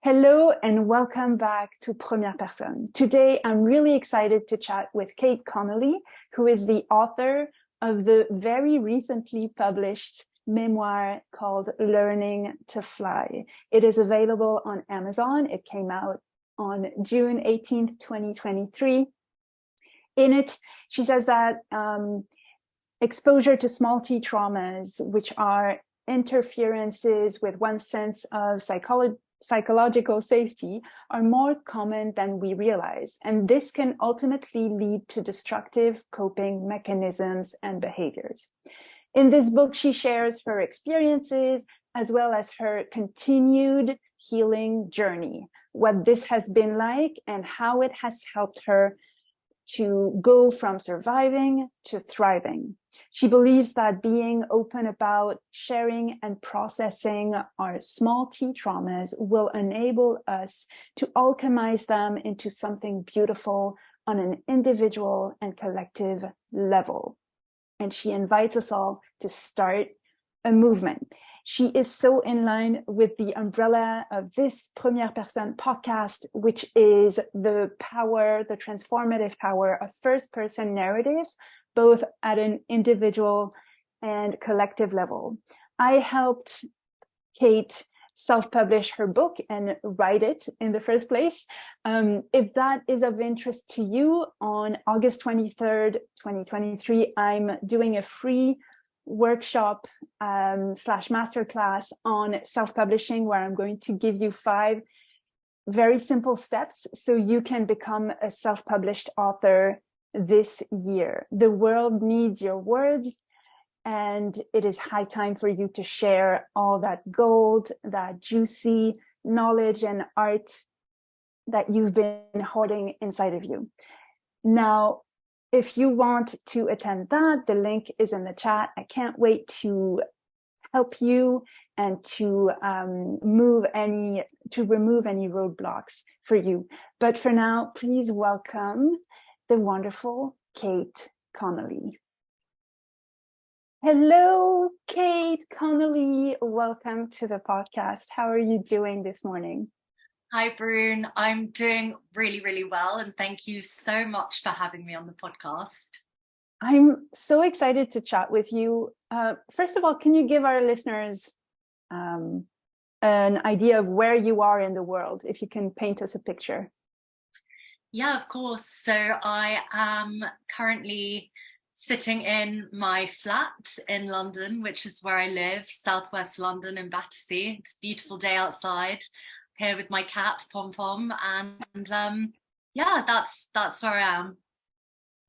Hello and welcome back to Première Personne. Today, I'm really excited to chat with Kate Connolly, who is the author of the very recently published memoir called Learning to Fly. It is available on Amazon. It came out on June 18th, 2023. In it, she says that exposure to small t traumas, which are interferences with one's sense of psychological safety, are more common than we realize, and this can ultimately lead to destructive coping mechanisms and behaviors. In this book, she shares her experiences as well as her continued healing journey, what this has been like and how it has helped her to go from surviving to thriving. She believes that being open about sharing and processing our small t traumas will enable us to alchemize them into something beautiful on an individual and collective level. And she invites us all to start a movement. She is so in line with the umbrella of this Première Personne podcast, which is the power, the transformative power of first-person narratives, both at an individual and collective level. I helped Kate self-publish her book and write it in the first place. If that is of interest to you, on August 23rd, 2023, I'm doing a free workshop / masterclass on self-publishing, where I'm going to give you 5 very simple steps so you can become a self-published author this year. The world needs your words, and it is high time for you to share all that gold, that juicy knowledge and art that you've been hoarding inside of you. Now, if you want to attend that, the link is in the chat. I can't wait to help you and to remove any roadblocks for you. But for now, please welcome the wonderful Kate Connolly. Hello, Kate Connolly. Welcome to the podcast. How are you doing this morning? Hi, Brune. I'm doing really, really well. And thank you so much for having me on the podcast. I'm so excited to chat with you. First of all, can you give our listeners an idea of where you are in the world, if you can paint us a picture? Yeah, of course. So I am currently sitting in my flat in London, which is where I live, southwest London in Battersea. It's a beautiful day outside. Here with my cat Pom Pom, and yeah, that's where I am.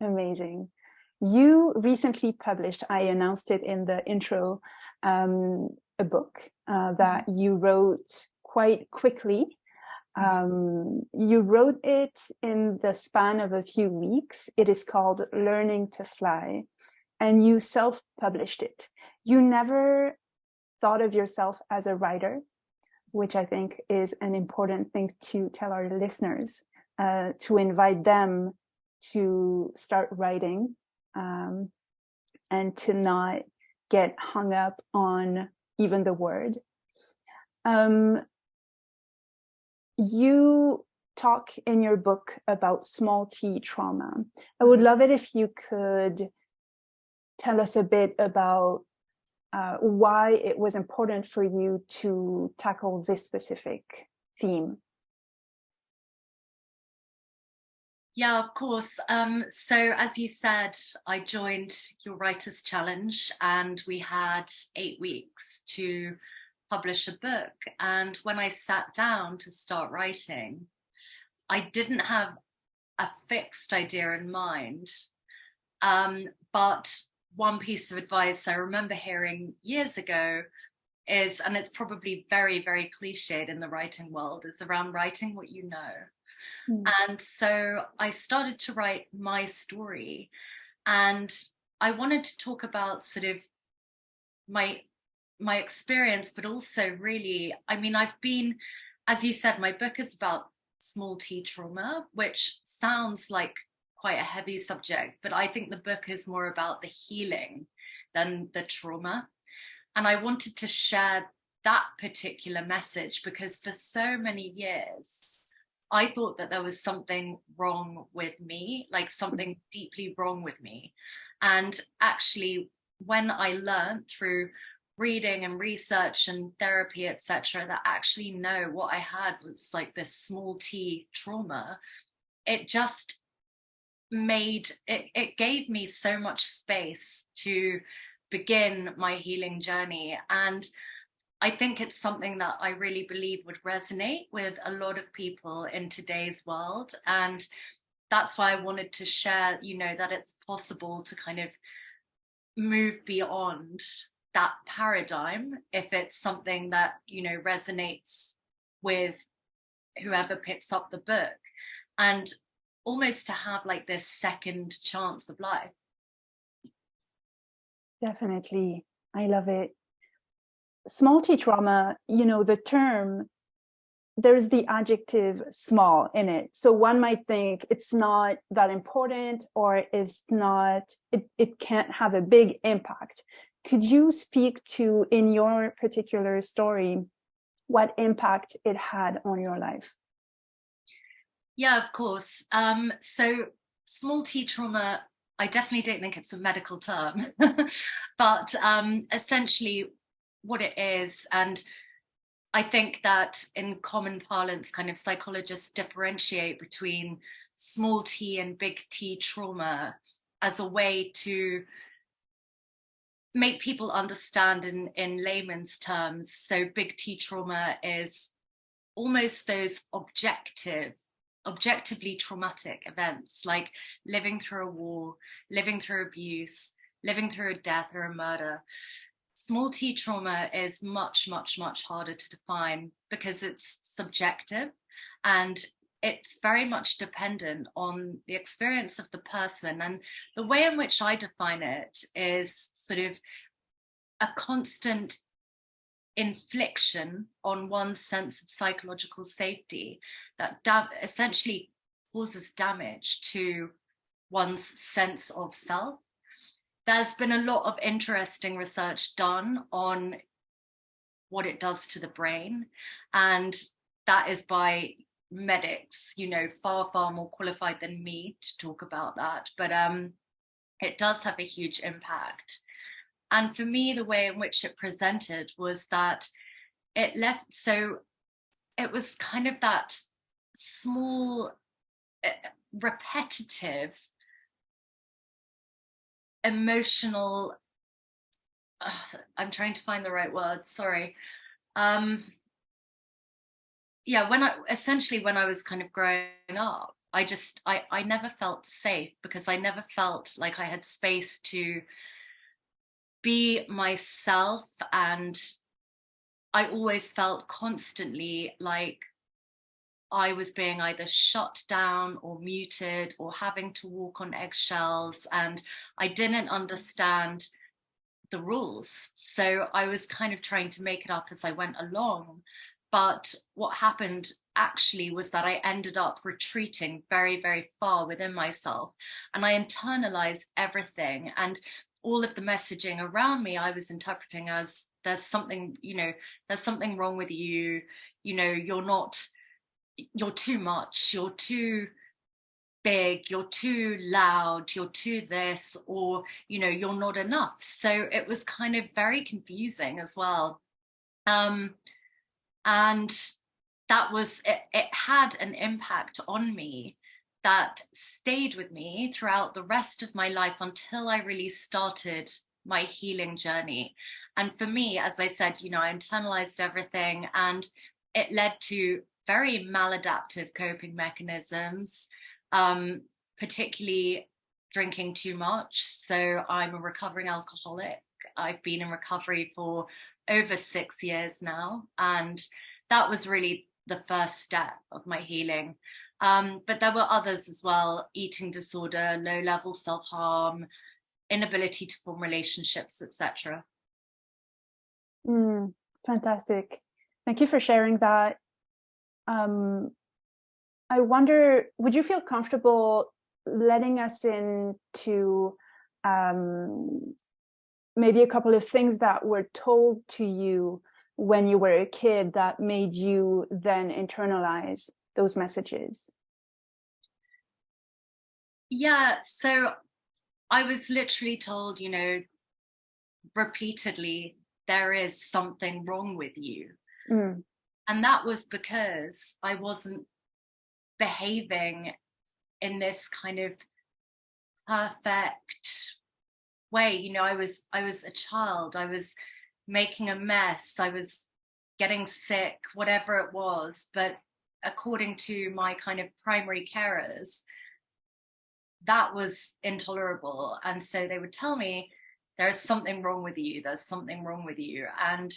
Amazing. You recently published, I announced it in the intro, a book that you wrote quite quickly. You wrote it in the span of a few weeks. It is called Learning to Fly, and you self-published it. You never thought of yourself as a writer, which I think is an important thing to tell our listeners, to invite them to start writing, and to not get hung up on even the word. You talk in your book about small t trauma. I would love it if you could tell us a bit about why it was important for you to tackle this specific theme. Yeah, of course. So as you said, I joined your Writers Challenge and we had 8 weeks to publish a book. And when I sat down to start writing, I didn't have a fixed idea in mind. But one piece of advice I remember hearing years ago is, and it's probably very, very cliched in the writing world, is around writing what you know. And so I started to write my story, and I wanted to talk about sort of my experience, but also really, I mean, I've been, as you said, my book is about small t trauma, which sounds like quite a heavy subject, but I think the book is more about the healing than the trauma. And I wanted to share that particular message, because for so many years I thought that there was something wrong with me, like something deeply wrong with me. And actually, when I learned through reading and research and therapy, etc., that actually no, what I had was like this small t trauma, it just it gave me so much space to begin my healing journey. And I think it's something that I really believe would resonate with a lot of people in today's world. And that's why I wanted to share, that it's possible to kind of move beyond that paradigm if it's something that, resonates with whoever picks up the book, and almost to have like this second chance of life. Definitely. I love it. Small t trauma, the term, there's the adjective small in it. So one might think it's not that important, or it's not, it can't have a big impact. Could you speak to, in your particular story, what impact it had on your life? Yeah, of course. So small t trauma, I definitely don't think it's a medical term, but essentially what it is, and I think that in common parlance, kind of psychologists differentiate between small t and big T trauma as a way to make people understand in layman's terms. So big T trauma is almost those objectively traumatic events, like living through a war, living through abuse, living through a death or a murder. Small t trauma is much, much, much harder to define because it's subjective, and it's very much dependent on the experience of the person. And the way in which I define it is sort of a constant infliction on one's sense of psychological safety that essentially causes damage to one's sense of self. There's been a lot of interesting research done on what it does to the brain, and that is by medics, far, far more qualified than me to talk about that. But it does have a huge impact. And for me, the way in which it presented was that it was kind of that small, repetitive, emotional, I'm trying to find the right word, sorry. Yeah, when I was kind of growing up, I never felt safe, because I never felt like I had space to be myself. And I always felt constantly like I was being either shut down or muted or having to walk on eggshells, and I didn't understand the rules. So I was kind of trying to make it up as I went along. But what happened actually was that I ended up retreating very, very far within myself, and I internalized everything. And all of the messaging around me, I was interpreting as there's something wrong with you. You're too much, you're too big, you're too loud, you're too this, or, you're not enough. So it was kind of very confusing as well. And that was, it had an impact on me that stayed with me throughout the rest of my life until I really started my healing journey. And for me, as I said, I internalized everything, and it led to very maladaptive coping mechanisms, particularly drinking too much. So I'm a recovering alcoholic. I've been in recovery for over 6 years now, and that was really the first step of my healing. But there were others as well: eating disorder, low-level self-harm, inability to form relationships, etc. Fantastic. Thank you for sharing that. I wonder, would you feel comfortable letting us into maybe a couple of things that were told to you when you were a kid that made you then internalize those messages? Yeah, so I was literally told, repeatedly, there is something wrong with you. Mm. And that was because I wasn't behaving in this kind of perfect way. I was a child. I was making a mess. I was getting sick, whatever it was. But according to my kind of primary carers, that was intolerable. And so they would tell me, there's something wrong with you. There's something wrong with you. And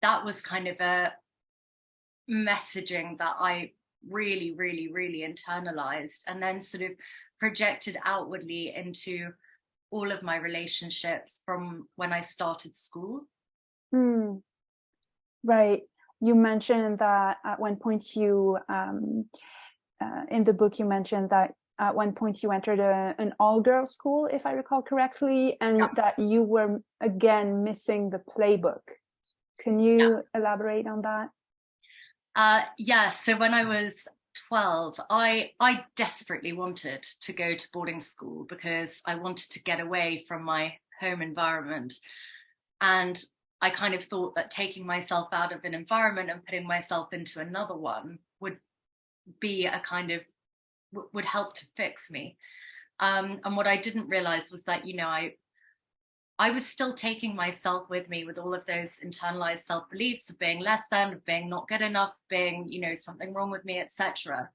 that was kind of a messaging that I really, really, really internalized and then sort of projected outwardly into all of my relationships from when I started school. Mm. Right. You mentioned that at one point in the book, you mentioned that at one point you entered an all-girls school, if I recall correctly, and Yeah. that you were again missing the playbook. Can you elaborate on that? Yeah, so when I was 12, I desperately wanted to go to boarding school because I wanted to get away from my home environment. And I kind of thought that taking myself out of an environment and putting myself into another one would be a kind of would help to fix me. And what I didn't realize was that, I was still taking myself with me with all of those internalized self-beliefs of being less than, of being not good enough, being, something wrong with me, etc.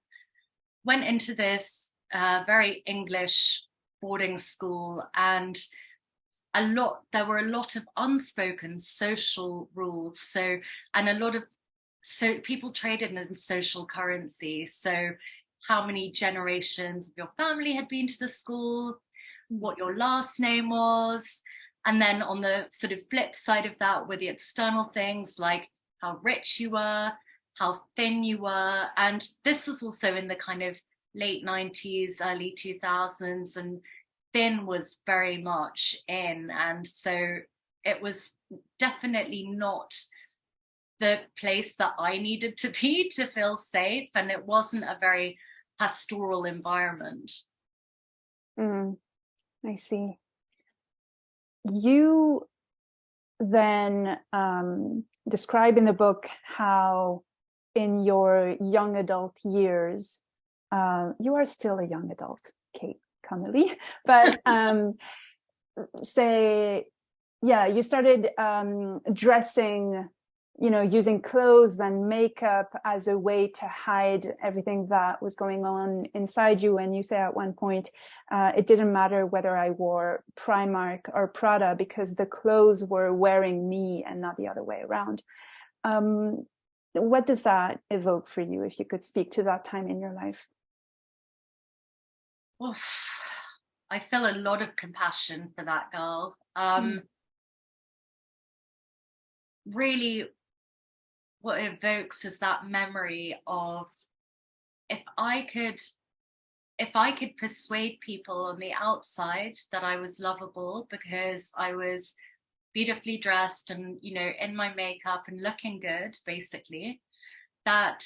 Went into this very English boarding school, and there were a lot of unspoken social rules. So, and a lot of, so people traded in social currency. So how many generations of your family had been to the school, what your last name was. And then on the sort of flip side of that were the external things like how rich you were, how thin you were. And this was also in the kind of late 90s, early 2000s, and thin was very much in. And so it was definitely not the place that I needed to be to feel safe. And it wasn't a very pastoral environment. I see. You then describe in the book how in your young adult years, you are still a young adult, Kate Connolly, but you started dressing, using clothes and makeup as a way to hide everything that was going on inside you. And you say at one point, it didn't matter whether I wore Primark or Prada because the clothes were wearing me and not the other way around. What does that evoke for you, if you could speak to that time in your life? Oof. I feel a lot of compassion for that girl. Really, what it evokes is that memory of if I could persuade people on the outside that I was lovable because I was beautifully dressed and, in my makeup and looking good, basically, that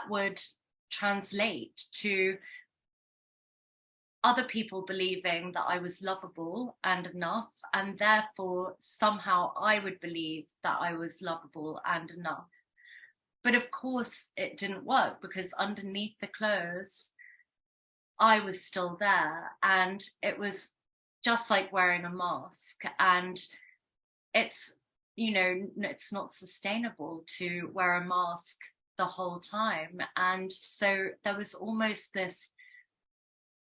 would translate to other people believing that I was lovable and enough, and therefore somehow I would believe that I was lovable and enough. But of course it didn't work because underneath the clothes, I was still there, and it was just like wearing a mask. And it's, it's not sustainable to wear a mask the whole time. And so there was almost this,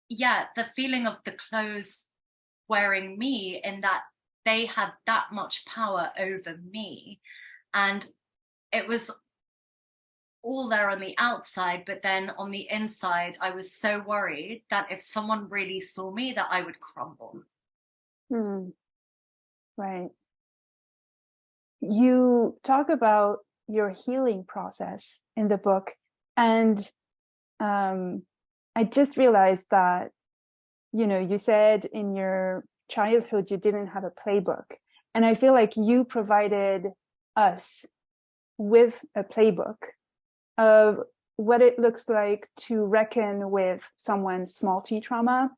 the feeling of the clothes wearing me, in that they had that much power over me. And it was all there on the outside, but then on the inside, I was so worried that if someone really saw me, that I would crumble. Right. You talk about your healing process in the book, and I just realized that, you said in your childhood you didn't have a playbook, and I feel like you provided us with a playbook of what it looks like to reckon with someone's small t trauma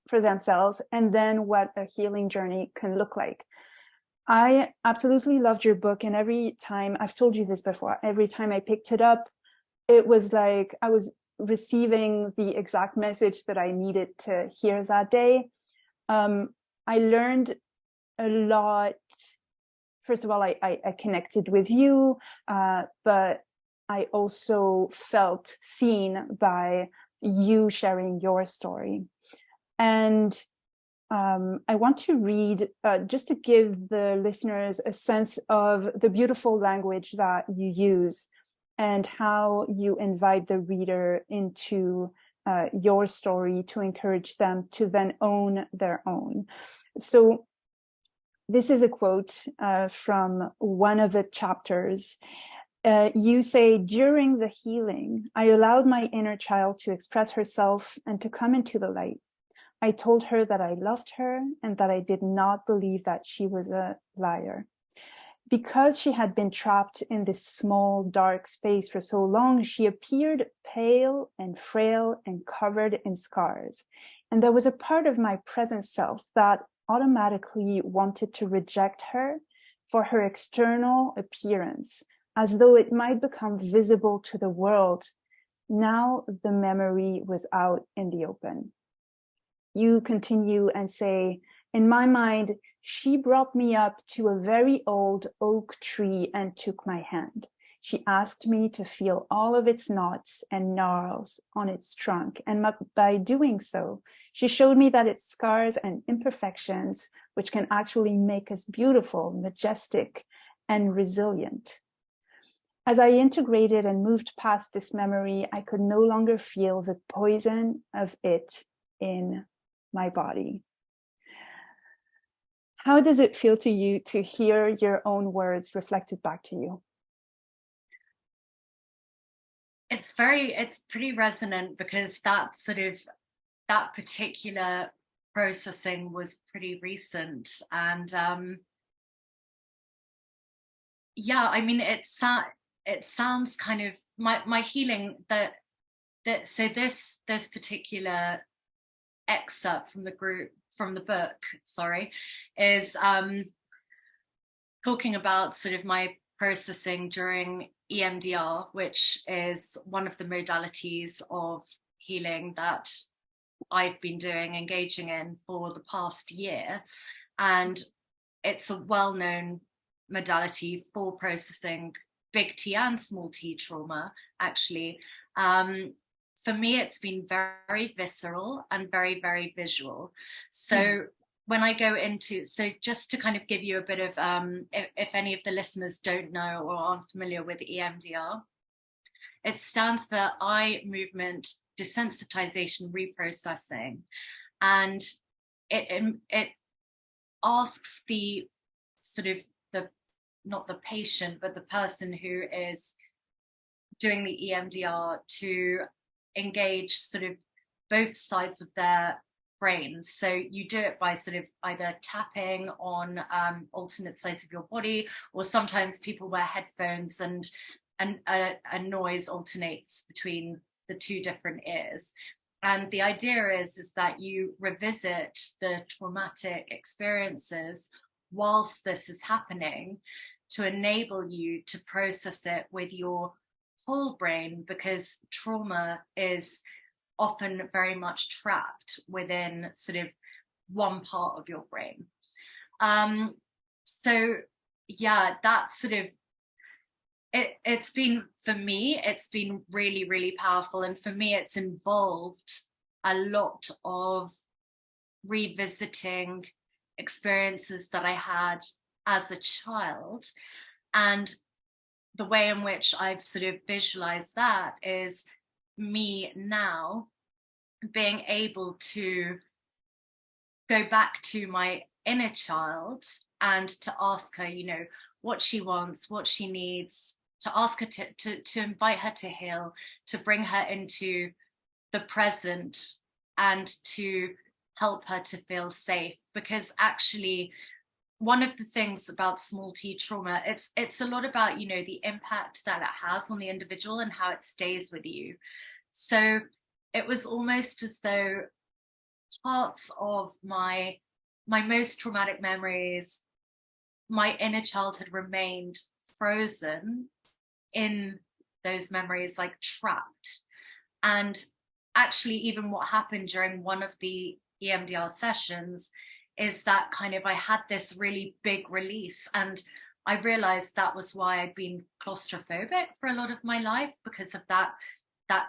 for themselves, and then what a healing journey can look like. I absolutely loved your book, and every time, I've told you this before, every time I picked it up, it was like I was receiving the exact message that I needed to hear that day. I learned a lot. First of all, I connected with you, but I also felt seen by you sharing your story. And I want to read, just to give the listeners a sense of the beautiful language that you use and how you invite the reader into your story to encourage them to then own their own. So this is a quote from one of the chapters. You say, during the healing, I allowed my inner child to express herself and to come into the light. I told her that I loved her and that I did not believe that she was a liar. Because she had been trapped in this small, dark space for so long, she appeared pale and frail and covered in scars. And there was a part of my present self that automatically wanted to reject her for her external appearance, as though it might become visible to the world. Now the memory was out in the open. You continue and say, in my mind, she brought me up to a very old oak tree and took my hand. She asked me to feel all of its knots and gnarls on its trunk. And by doing so, she showed me that its scars and imperfections, which can actually make us beautiful, majestic, and resilient. As I integrated and moved past this memory, I could no longer feel the poison of it in my body. How does it feel to you to hear your own words reflected back to you? It's pretty resonant, because that particular processing was pretty recent. And yeah, I mean, it sounds kind of my healing so this particular excerpt from the book, is talking about sort of my processing during EMDR, which is one of the modalities of healing that I've been engaging in for the past year. And it's a well-known modality for processing big T and small t trauma, actually. For me, it's been very visceral and very, very visual. So when I go into, so just to kind of give you a bit of, if any of the listeners don't know or aren't familiar with EMDR, it stands for eye movement desensitization reprocessing. And it asks the sort of not the patient, but the person who is doing the EMDR to engage sort of both sides of their brains. So you do it by sort of either tapping on alternate sides of your body, or sometimes people wear headphones and a noise alternates between the two different ears. And the idea is that you revisit the traumatic experiences whilst this is happening, to enable you to process it with your whole brain, because trauma is often very much trapped within sort of one part of your brain. So yeah, that's sort of it's been, for me, it's been really, really powerful. And for me, it's involved a lot of revisiting experiences that I had as a child. And the way in which I've sort of visualized that is me now being able to go back to my inner child and to ask her, you know, what she wants, what she needs, to ask her to invite her to heal, to bring her into the present, and to help her to feel safe. Because actually, one of the things about small t trauma, it's a lot about, you know, the impact that it has on the individual and how it stays with you. So it was almost as though parts of my most traumatic memories, my inner child had remained frozen in those memories, like trapped. And actually, even what happened during one of the EMDR sessions is that kind of I had this really big release, and I realized that was why I'd been claustrophobic for a lot of my life, because of that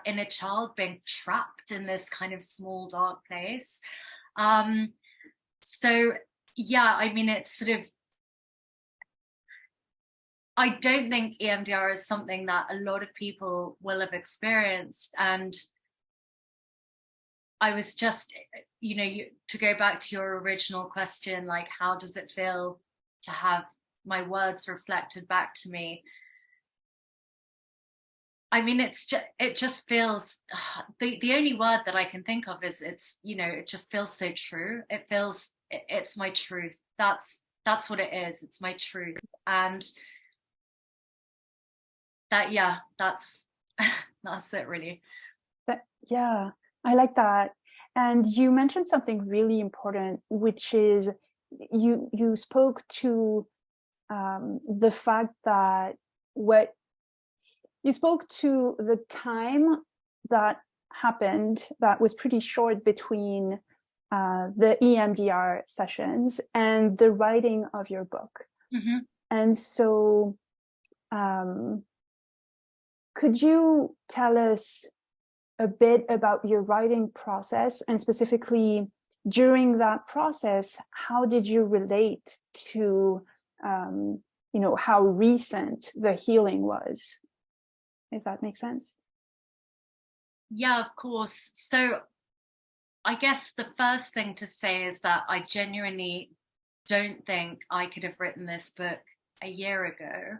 inner child being trapped in this kind of small dark place. So yeah, I mean, it's sort of, I don't think EMDR is something that a lot of people will have experienced. And I was just, you know, to go back to your original question, like, how does it feel to have my words reflected back to me? I mean, it just feels, the only word that I can think of is, it's, you know, it just feels so true. It feels, it's my truth. That's what it is. It's my truth. And that, yeah, that's that's it really. But yeah, I like that. And you mentioned something really important, which is you spoke to the fact that what you spoke to the time that happened that was pretty short between the EMDR sessions and the writing of your book. Mm-hmm. And so could you tell us a bit about your writing process, and specifically during that process, how did you relate to, you know, how recent the healing was, if that makes sense? Yeah, of course. So I guess the first thing to say is that I genuinely don't think I could have written this book a year ago,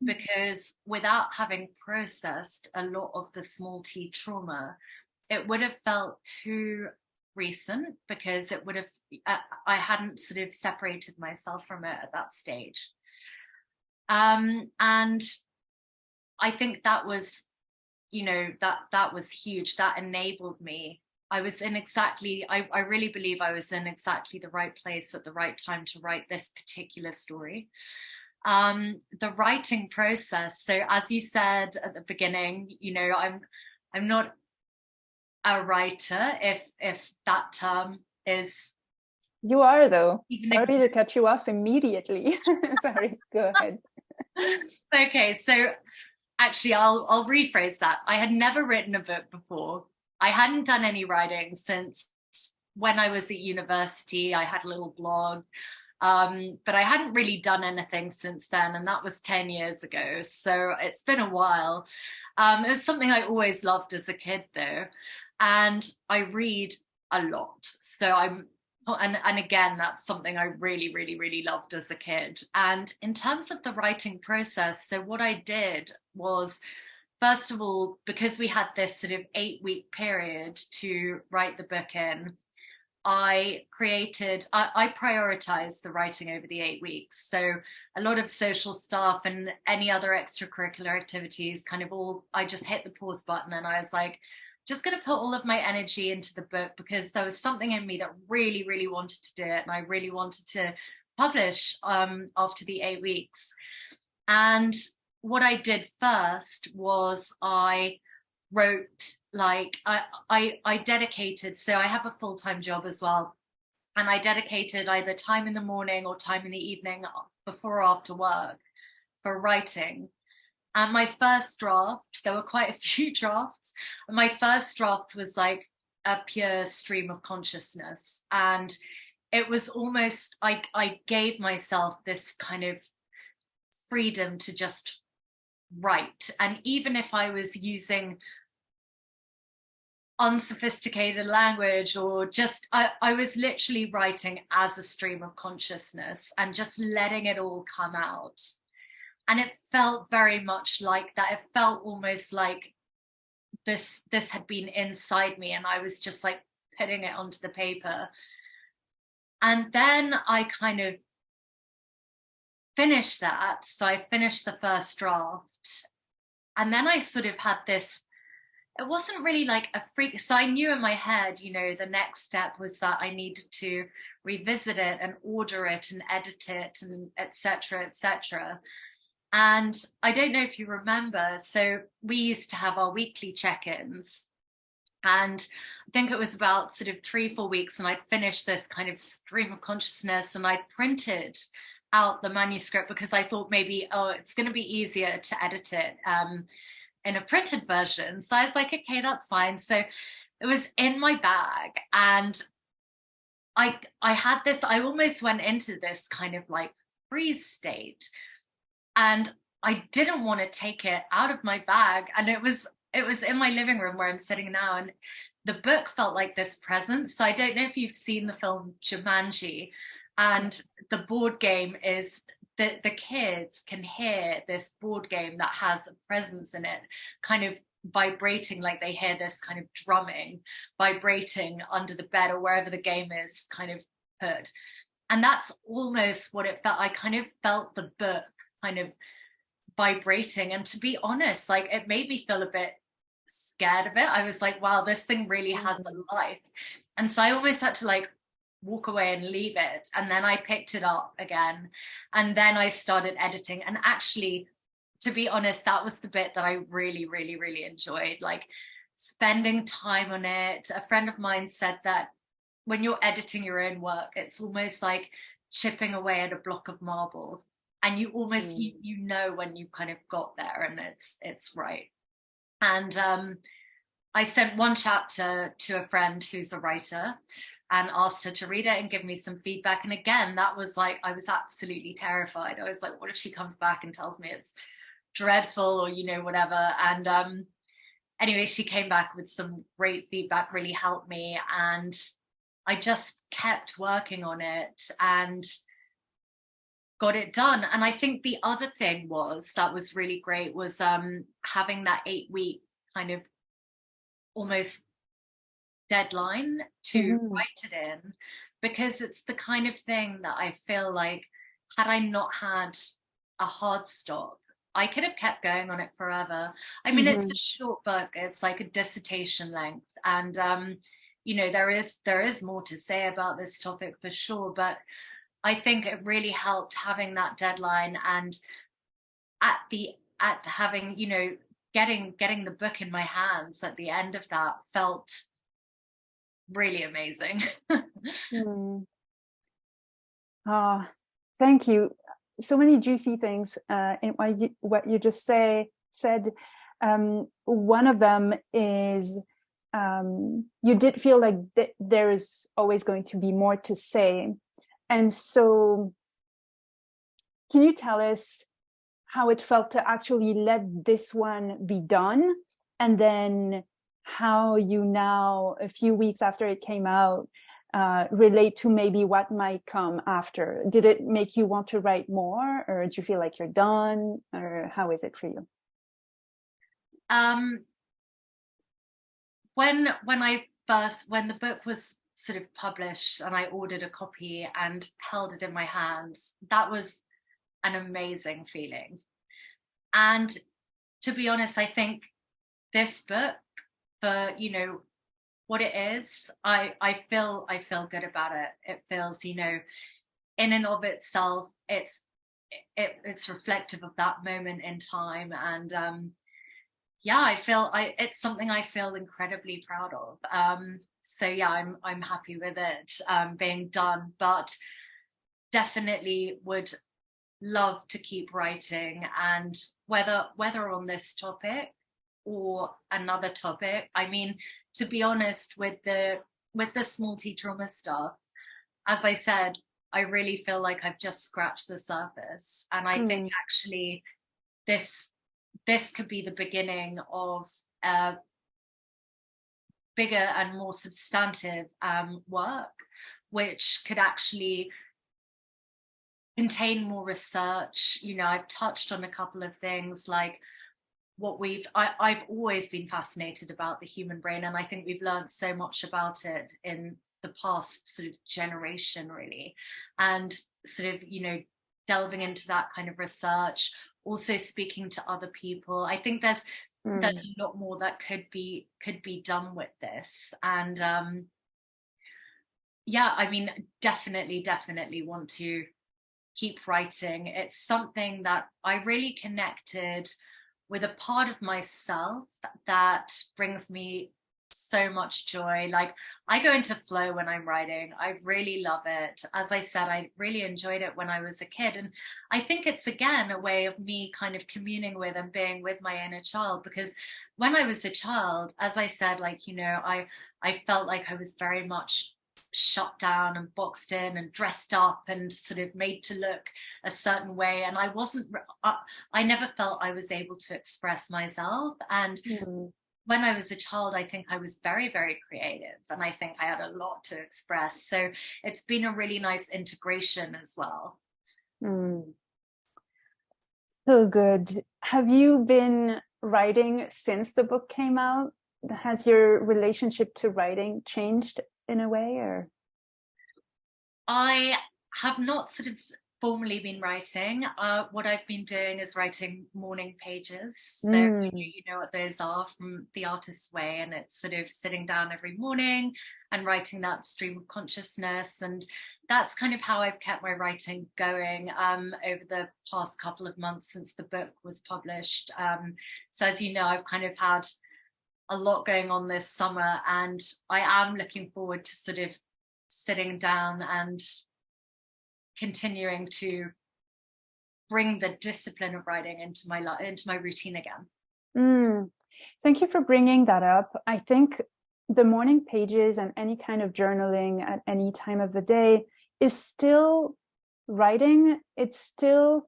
because without having processed a lot of the small t trauma, it would have felt too recent, because it would have, I hadn't sort of separated myself from it at that stage. And I think that was, you know, that was huge. That enabled me. I was in exactly, I really believe I was in exactly the right place at the right time to write this particular story. The writing process, so as you said at the beginning, you know, I'm not a writer, if that term is. You are, though. Sorry to cut you off immediately. Sorry, go ahead. Okay, so actually I'll rephrase that. I had never written a book before. I hadn't done any writing since when I was at university. I had a little blog, but I hadn't really done anything since then, and that was 10 years ago. So it's been a while. It was something I always loved as a kid, though, and I read a lot. So and again, that's something I really, really, really loved as a kid. And in terms of the writing process, so what I did was, first of all, because we had this sort of 8-week period to write the book in, I prioritized the writing over the 8 weeks. So a lot of social stuff and any other extracurricular activities, kind of all, I just hit the pause button, and I was like, just going to put all of my energy into the book, because there was something in me that really, really wanted to do it. And I really wanted to publish after the 8 weeks. And what I did first was I wrote, like, I dedicated, so I have a full-time job as well, and I dedicated either time in the morning or time in the evening before or after work for writing. And my first draft, there were quite a few drafts, and my first draft was like a pure stream of consciousness. And it was almost, I gave myself this kind of freedom to just write. And even if I was using unsophisticated language, or just, I was literally writing as a stream of consciousness and just letting it all come out. And it felt very much like that. It felt almost like this had been inside me, and I was just like putting it onto the paper. And then I kind of finished that. So I finished the first draft. And then I sort of had this, it wasn't really like a freak. So I knew in my head, you know, the next step was that I needed to revisit it and order it and edit it and etc. etc. And I don't know if you remember, so we used to have our weekly check-ins. And I think it was about sort of 3-4 weeks, and I'd finished this kind of stream of consciousness, and I'd printed out the manuscript because I thought maybe, oh, it's going to be easier to edit it in a printed version. So I was like, okay, that's fine. So it was in my bag, and I had this, I almost went into this kind of like freeze state, and I didn't want to take it out of my bag. And it was in my living room where I'm sitting now, and the book felt like this presence. So I don't know if you've seen the film Jumanji, and the board game is the kids can hear this board game that has a presence in it, kind of vibrating, like they hear this kind of drumming vibrating under the bed or wherever the game is kind of put. And that's almost what it felt. I kind of felt the book kind of vibrating, and to be honest, like it made me feel a bit scared of it. I was like, wow, this thing really has a life. And so I almost had to like walk away and leave it, and then I picked it up again, and then I started editing. And actually, to be honest, that was the bit that I really really really enjoyed, like spending time on it. A friend of mine said that when you're editing your own work, it's almost like chipping away at a block of marble, and you almost you know when you kind of got there and it's right. And I sent one chapter to a friend who's a writer and asked her to read it and give me some feedback. And again, that was like, I was absolutely terrified. I was like, what if she comes back and tells me it's dreadful, or, you know, whatever. And anyway, she came back with some great feedback, really helped me. And I just kept working on it and got it done. And I think the other thing that was really great was having that 8-week kind of almost deadline to write it in, because it's the kind of thing that I feel like, had I not had a hard stop, I could have kept going on it forever. I mean, it's a short book, it's like a dissertation length, and you know, there is more to say about this topic for sure, but I think it really helped having that deadline, and at having, you know, getting the book in my hands at the end of that felt really amazing. Oh, thank you. So many juicy things in what you just said. One of them is you did feel like there is always going to be more to say. And so can you tell us how it felt to actually let this one be done, and then how you now, a few weeks after it came out, relate to maybe what might come after? Did it make you want to write more, or do you feel like you're done, or how is it for you? When the book was sort of published and I ordered a copy and held it in my hands, that was an amazing feeling. And to be honest, I think this book, for, you know, what it is, I feel good about it. It feels, you know, in and of itself, it's reflective of that moment in time. And yeah, it's something I feel incredibly proud of. So yeah, I'm happy with it being done, but definitely would love to keep writing, and whether on this topic or another topic. I mean, to be honest, with the small T trauma stuff, as I said, I really feel like I've just scratched the surface, and I think actually this could be the beginning of bigger and more substantive work, which could actually contain more research. You know, I've touched on a couple of things like I've always been fascinated about the human brain, and I think we've learned so much about it in the past sort of generation, really. And sort of, you know, delving into that kind of research, also speaking to other people. I think there's a lot more that could be done with this. And yeah, I mean, definitely want to keep writing. It's something that I really connected with a part of myself that brings me so much joy. Like, I go into flow when I'm writing. I really love it. As I said, I really enjoyed it when I was a kid. And I think it's, again, a way of me kind of communing with and being with my inner child. Because when I was a child, as I said, like, you know, I felt like I was very much shut down and boxed in and dressed up and sort of made to look a certain way, and I never felt I was able to express myself. And when I was a child, I think I was very creative, and I think I had a lot to express, so it's been a really nice integration as well. So good. Have you been writing since the book came out? Has your relationship to writing changed in a way, or? I have not sort of formally been writing. What I've been doing is writing morning pages. So you know what those are, from The Artist's Way, and it's sort of sitting down every morning and writing that stream of consciousness. And that's kind of how I've kept my writing going over the past couple of months since the book was published. So as you know, I've kind of had a lot going on this summer, and I am looking forward to sort of sitting down and continuing to bring the discipline of writing into my routine again. Thank you for bringing that up. I think the morning pages and any kind of journaling at any time of the day is still writing. It's still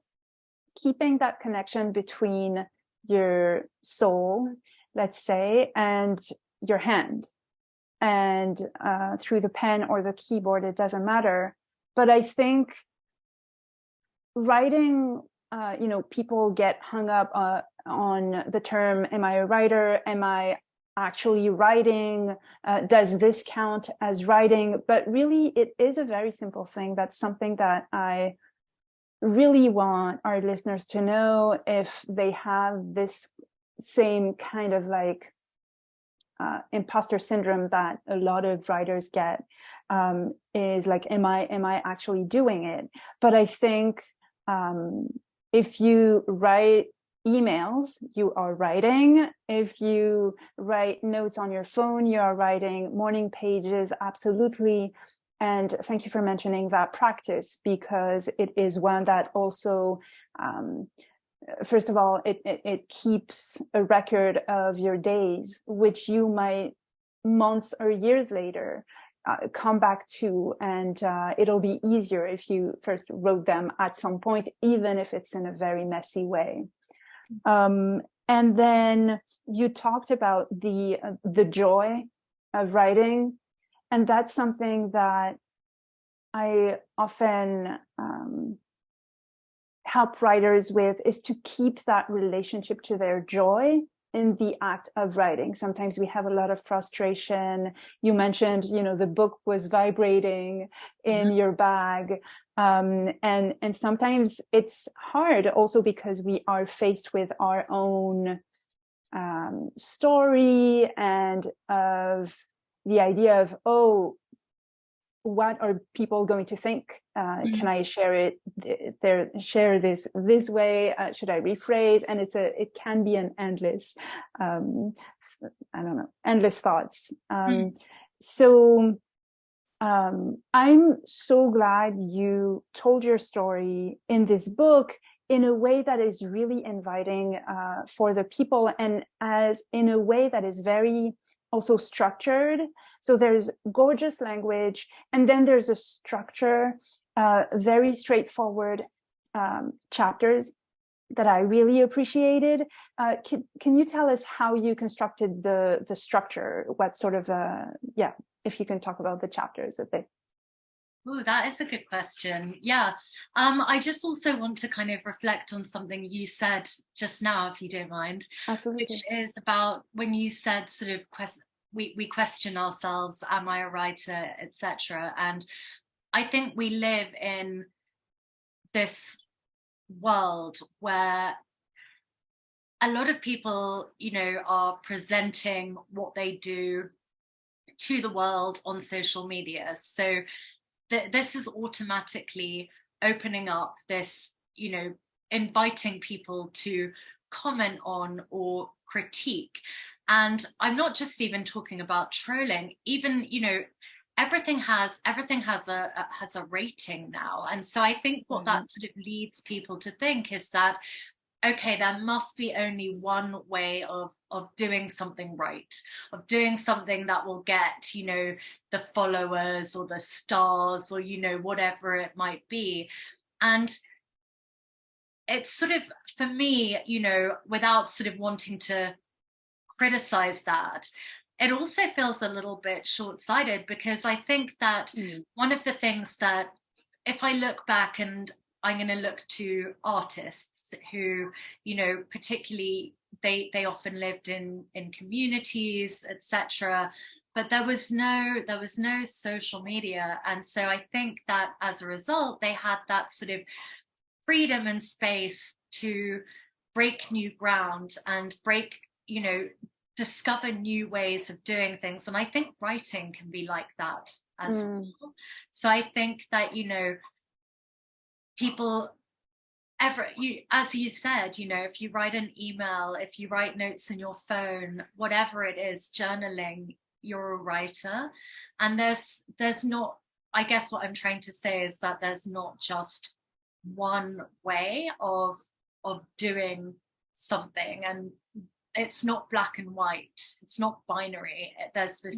keeping that connection between your soul, let's say, and your hand. And through the pen or the keyboard, it doesn't matter. But I think writing, you know, people get hung up on the term, am I a writer? Am I actually writing? Does this count as writing? But really, it is a very simple thing. That's something that I really want our listeners to know, if they have this same kind of like imposter syndrome that a lot of writers get, is like, am I actually doing it? But I think if you write emails, you are writing. If you write notes on your phone, you are writing. Morning pages, absolutely. And thank you for mentioning that practice, because it is one that also, first of all, it keeps a record of your days, which you might months or years later come back to, and it'll be easier if you first wrote them at some point, even if it's in a very messy way. And then you talked about the joy of writing, and that's something that I often help writers with, is to keep that relationship to their joy in the act of writing. Sometimes we have a lot of frustration. You mentioned, you know, the book was vibrating in your bag. And sometimes it's hard also because we are faced with our own story, and of the idea of, oh, what are people going to think? Can I share this way? Should I rephrase? And it can be an endless, endless thoughts. So I'm so glad you told your story in this book in a way that is really inviting for the people, and as in a way that is very also structured. So there's gorgeous language, and then there's a structure, very straightforward chapters that I really appreciated. Can you tell us how you constructed the structure? What sort of, if you can talk about the chapters a bit. Oh, that is a good question. Yeah. I just also want to kind of reflect on something you said just now, if you don't mind. Absolutely. Which is about when you said sort of we question ourselves, am I a writer, etc. And I think we live in this world where a lot of people, you know, are presenting what they do to the world on social media. So this is automatically opening up this, you know, inviting people to comment on or critique. And I'm not just even talking about trolling, even, you know, everything has a rating now. And so I think what that sort of leads people to think is that, okay, there must be only one way of doing something right, of doing something that will get, you know, the followers or the stars or, you know, whatever it might be. And it's sort of, for me, you know, without sort of wanting to criticize that, it also feels a little bit short-sighted, because I think that one of the things that, if I look back, and I'm going to look to artists who, you know, particularly they often lived in communities, etc., but there was no social media. And so I think that as a result, they had that sort of freedom and space to break new ground and break, you know, discover new ways of doing things. And I think writing can be like that as well. So I think that, you know, people as you said, you know, if you write an email, if you write notes in your phone, whatever it is, journaling, you're a writer. And there's not, I guess what I'm trying to say is that there's not just one way of doing something, and it's not black and white, it's not binary, there's this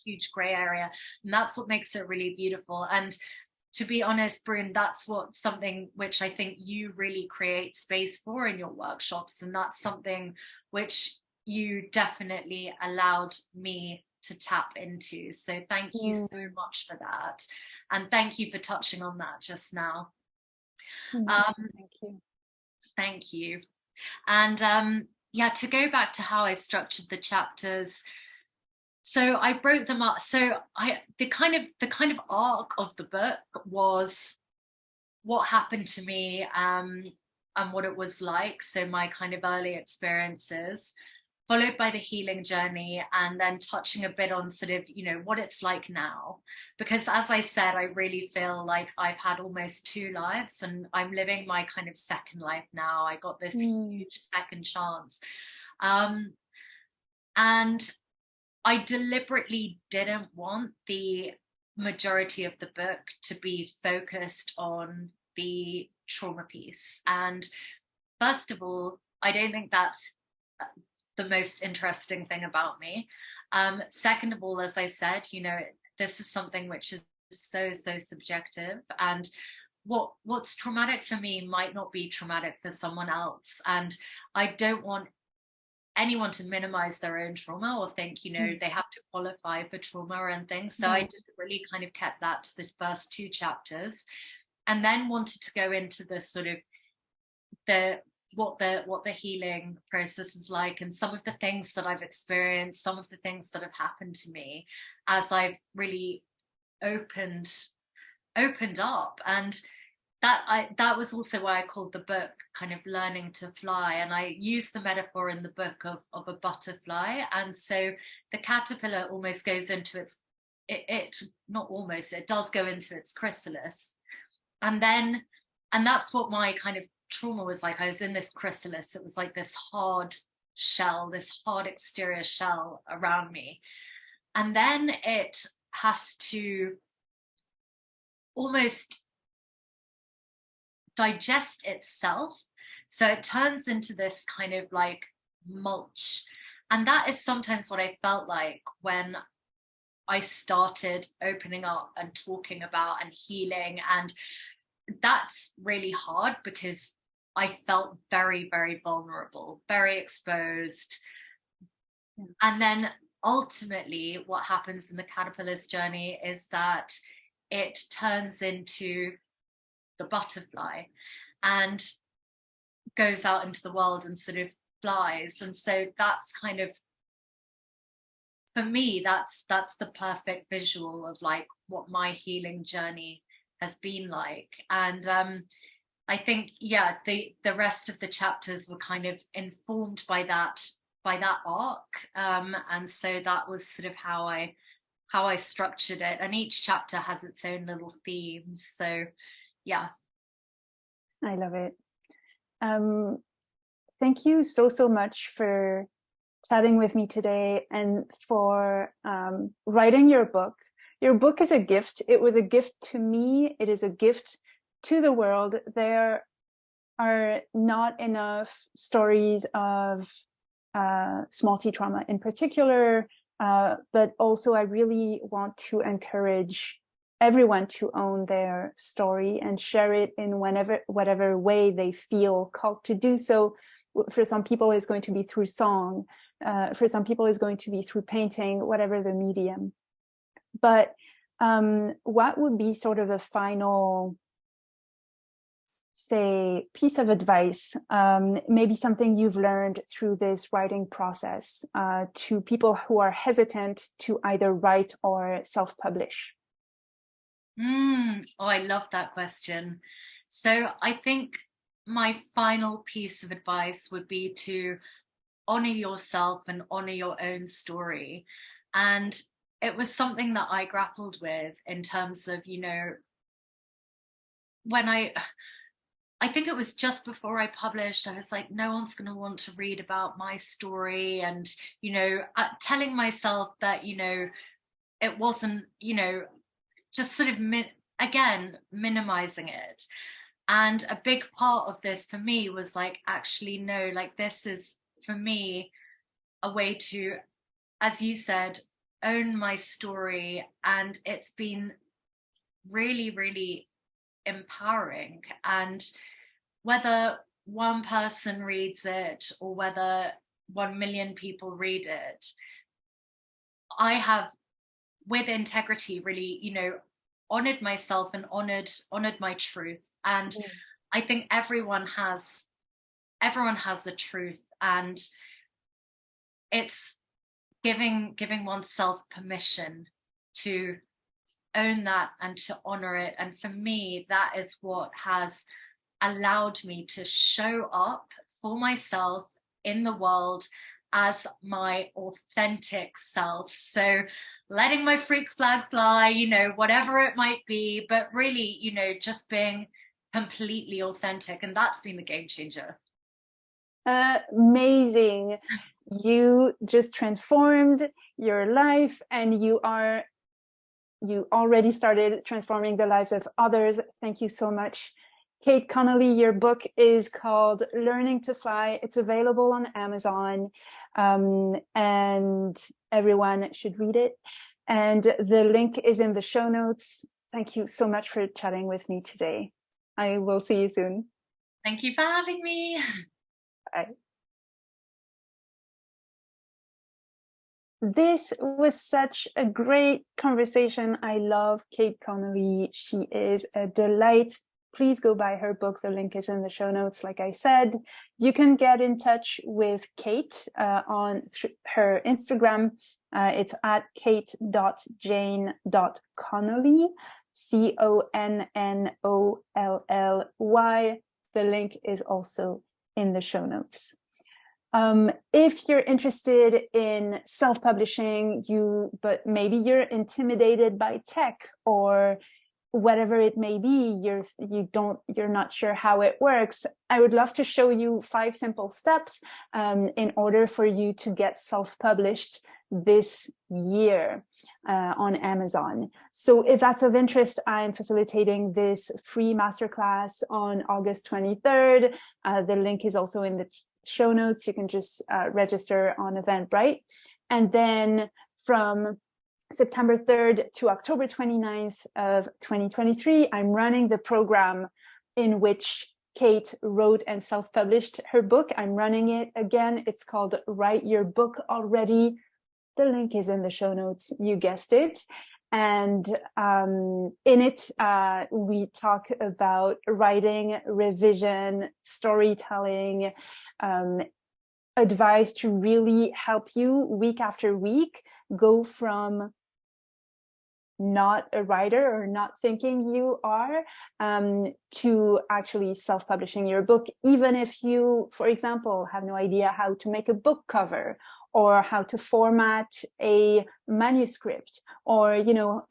huge gray area, and that's what makes it really beautiful. And to be honest, Brune, that's something which I think you really create space for in your workshops, and that's something which you definitely allowed me to tap into. So thank you so much for that, and thank you for touching on that just now. Thank you. Thank you. And yeah, to go back to how I structured the chapters, so I broke them up. So the kind of arc of the book was what happened to me, and what it was like. So my kind of early experiences, followed by the healing journey, and then touching a bit on sort of, you know, what it's like now. Because as I said, I really feel like I've had almost two lives, and I'm living my kind of second life now. I got this huge second chance. And I deliberately didn't want the majority of the book to be focused on the trauma piece. And first of all, I don't think that's the most interesting thing about me. Second of all, as I said, you know, this is something which is so subjective, and what's traumatic for me might not be traumatic for someone else. And I don't want anyone to minimize their own trauma or think, you know, they have to qualify for trauma and things. So I deliberately kind of kept that to the first two chapters, and then wanted to go into the sort of what the healing process is like, and some of the things that I've experienced, some of the things that have happened to me as I've really opened up. And that was also why I called the book kind of Learning to Fly. And I used the metaphor in the book of a butterfly. And so the caterpillar almost goes into it does go into its chrysalis. And that's what my kind of trauma was like. I was in this chrysalis. It was like this hard shell, this hard exterior shell around me. And then it has to almost digest itself. So it turns into this kind of like mulch. And that is sometimes what I felt like when I started opening up and talking about and healing. And that's really hard because I felt very vulnerable, very exposed. And then ultimately what happens in the caterpillar's journey is that it turns into the butterfly and goes out into the world and sort of flies. And so that's kind of, for me, that's the perfect visual of like what my healing journey has been like. And I think, yeah, the rest of the chapters were kind of informed by that arc, and so that was sort of how I structured it. And each chapter has its own little themes. So, yeah. I love it. Thank you so much for chatting with me today and for writing your book. Your book is a gift. It was a gift to me. It is a gift to the world. There are not enough stories of small t trauma in particular, but also I really want to encourage everyone to own their story and share it in whatever way they feel called to do so. For some people, it's going to be through song. For some people, it's going to be through painting, whatever the medium. But what would be sort of a final, say, piece of advice, maybe something you've learned through this writing process, to people who are hesitant to either write or self-publish? Oh, I love that question. So I think my final piece of advice would be to honor yourself and honor your own story. And it was something that I grappled with in terms of, when I think it was just before I published, I was like, no one's going to want to read about my story. And, telling myself that, it wasn't, just sort of, again, minimizing it. And a big part of this for me was like, actually, no, like this is for me a way to, as you said, own my story. And it's been really, really empowering. And whether one person reads it or whether 1 million people read it, I have, with integrity, really, honored myself and honored my truth. And I think everyone has the truth, and it's giving oneself permission to own that and to honor it. And for me, that is what has allowed me to show up for myself in the world as my authentic self. So letting my freak flag fly, whatever it might be, but really, just being completely authentic. And that's been the game changer. Amazing. You just transformed your life, and you already started transforming the lives of others. Thank you so much. Kate Connolly, your book is called Learning to Fly. It's available on Amazon, and everyone should read it. And the link is in the show notes. Thank you so much for chatting with me today. I will see you soon. Thank you for having me. Bye. This was such a great conversation. I love Kate Connolly. She is a delight. Please go buy her book. The link is in the show notes. Like I said, you can get in touch with Kate on her Instagram. It's at kate.jane.connolly, Connolly. The link is also in the show notes. If you're interested in self-publishing, but maybe you're intimidated by tech or whatever it may be, you're not sure how it works, I would love to show you 5 simple steps in order for you to get self-published this year on Amazon. So if that's of interest, I'm facilitating this free masterclass on August 23rd. The link is also in the show notes. You can just register on Eventbrite. And then from September 3rd to October 29th of 2023, I'm running the program in which Kate wrote and self-published her book. I'm running it again. It's called Write Your Book Already. The link is in the show notes. You guessed it. And in it, we talk about writing, revision, storytelling, advice to really help you week after week go from not a writer or not thinking you are, to actually self-publishing your book, even if you, for example, have no idea how to make a book cover or how to format a manuscript, or, you know,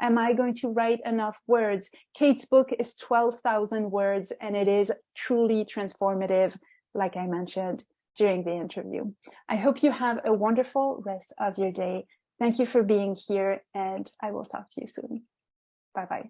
am I going to write enough words? Kate's book is 12,000 words, and it is truly transformative, like I mentioned during the interview. I hope you have a wonderful rest of your day. Thank you for being here, and I will talk to you soon. Bye-bye.